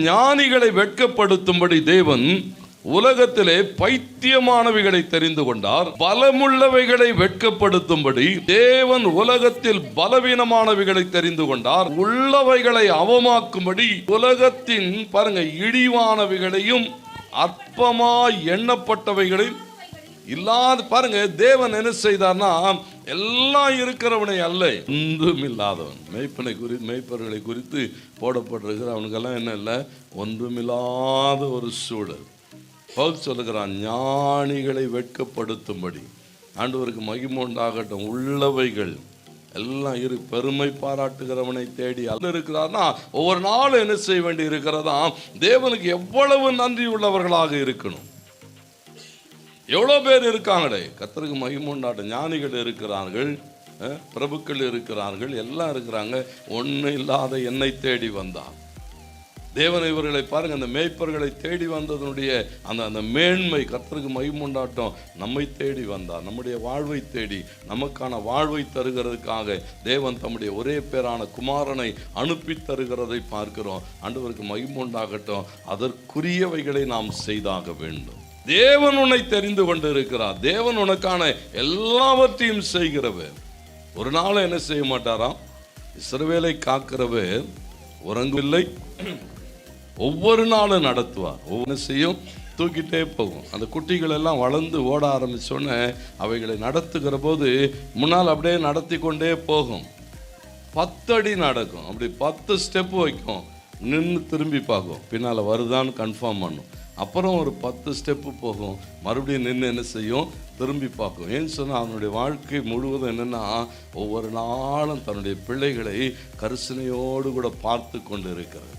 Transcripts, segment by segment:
ஞானிகளை வெட்கப்படுத்தும்படி தேவன் உலகத்திலே பைத்தியமானவைகளை தெரிந்து கொண்டார். பலமுள்ளவைகளை வெட்கப்படுத்தும்படி தேவன் உலகத்தில் பலவீனமானவைகளை தெரிந்து கொண்டார். உள்ளவைகளை அவமாக்கும்படி உலகத்தின் பாருங்க இழிவானவைகளையும் அற்பமாய் எண்ணப்பட்டவைகளையும் இல்லாத பாருங்க. தேவன் என்ன செய்தார்னா, எல்லாம் இருக்கிறவனை அல்ல, ஒன்றும் இல்லாதவன் மேய்ப்பர்களை குறித்து போடப்பட்டிருக்கிற அவனுக்கெல்லாம் என்ன இல்லை, ஒன்றுமில்லாத ஒரு சூழல். பவுல் சொல்லுகிறான், ஞானிகளை வெட்கப்படுத்தும்படி. ஆண்டவருக்கு மகிமை உண்டாகட்டும். உள்ளவைகள் எல்லாம் பெருமை பாராட்டுகிறவனை தேடி அல்ல இருக்கிறார்னா, ஒவ்வொரு நாளும் என்ன செய்ய வேண்டி இருக்கிறதா, தேவனுக்கு எவ்வளவு நன்றி உள்ளவர்களாக இருக்கணும். எவ்வளோ பேர் இருக்காங்களே, கர்த்தருக்கு மகிமை உண்டாட்டும். ஞானிகள் இருக்கிறார்கள், பிரபுக்கள் இருக்கிறார்கள், எல்லாம் இருக்கிறாங்க. ஒன்றும் இல்லாத என்னை தேடி வந்தார் தேவன். இவர்களை பாருங்க, அந்த மேய்ப்பர்களை தேடி வந்ததனுடைய அந்த மேன்மை. கர்த்தருக்கு மகிமை உண்டாட்டும். நம்மை தேடி வந்தார், நம்முடைய வாழ்வை தேடி நமக்கான வாழ்வை தருகிறதுக்காக தேவன் தம்முடைய ஒரே பேரான குமாரனை அனுப்பி தருகிறதை பார்க்கிறோம். ஆண்டவருக்கு மகிமை உண்டாகட்டும். அதற்குரியவைகளை நாம் செய்தாக வேண்டும். தேவன் உன்னை தெரிந்து கொண்டு இருக்கிறார். தேவன் உனக்கான எல்லாவற்றையும் செய்கிறவர். ஒரு நாள் என்ன செய்ய மாட்டாராம், இஸ்ரவேலை காக்கிறவர் உறங்கவில்லை, ஒவ்வொரு நாளும் நடத்துவார். ஒவ்வொரு செய்யும் தூக்கிட்டே போகும். அந்த குட்டிகள் எல்லாம் வளர்ந்து ஓட ஆரம்பிச்சோன்னே அவைகளை நடத்துகிற போது முன்னால் அப்படியே நடத்தி கொண்டே போகும். 10 அடி நடக்கும். அப்படி 10 ஸ்டெப்பு வைக்கும். நின்று திரும்பி பார்க்கும், பின்னால் வருதான்னு கன்ஃபார்ம் பண்ணும். அப்புறம் ஒரு 10 ஸ்டெப்பு போகும், மறுபடியும் நின்று என்ன செய்யும், திரும்பி பார்க்கும். ஏன்னு சொன்னால் அவனுடைய வாழ்க்கை முழுவதும் என்னென்னா, ஒவ்வொரு நாளும் தன்னுடைய பிள்ளைகளை கரிசனையோடு கூட பார்த்து கொண்டு இருக்கிறது.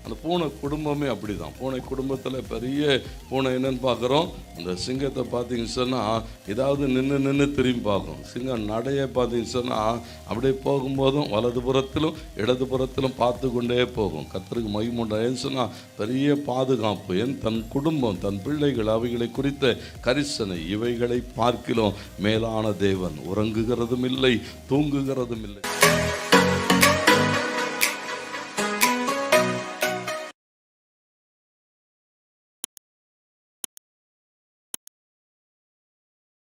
அந்த பூனை குடும்பமே அப்படி தான். பூனை குடும்பத்தில் பெரிய பூனை என்னன்னு பார்க்குறோம், அந்த சிங்கத்தை பார்த்தீங்கன்னு சொன்னால் ஏதாவது நின்று திரும்பி பார்க்கும். சிங்கம் நடைய பார்த்தீங்கன்னு சொன்னால் அப்படியே போகும்போதும் வலதுபுறத்திலும் இடதுபுறத்திலும் பார்த்து கொண்டே போகும். கர்த்தருக்கு மகிமை உண்டாகும். ஏன்னு சொன்னால் பெரிய பாதுகாப்பு. தன் குடும்பம், தன் பிள்ளைகள், அவைகளை குறித்த கரிசனை, இவைகளை பார்க்கிலும் மேலான தேவன். உறங்குகிறதும் இல்லை, தூங்குகிறதும் இல்லை.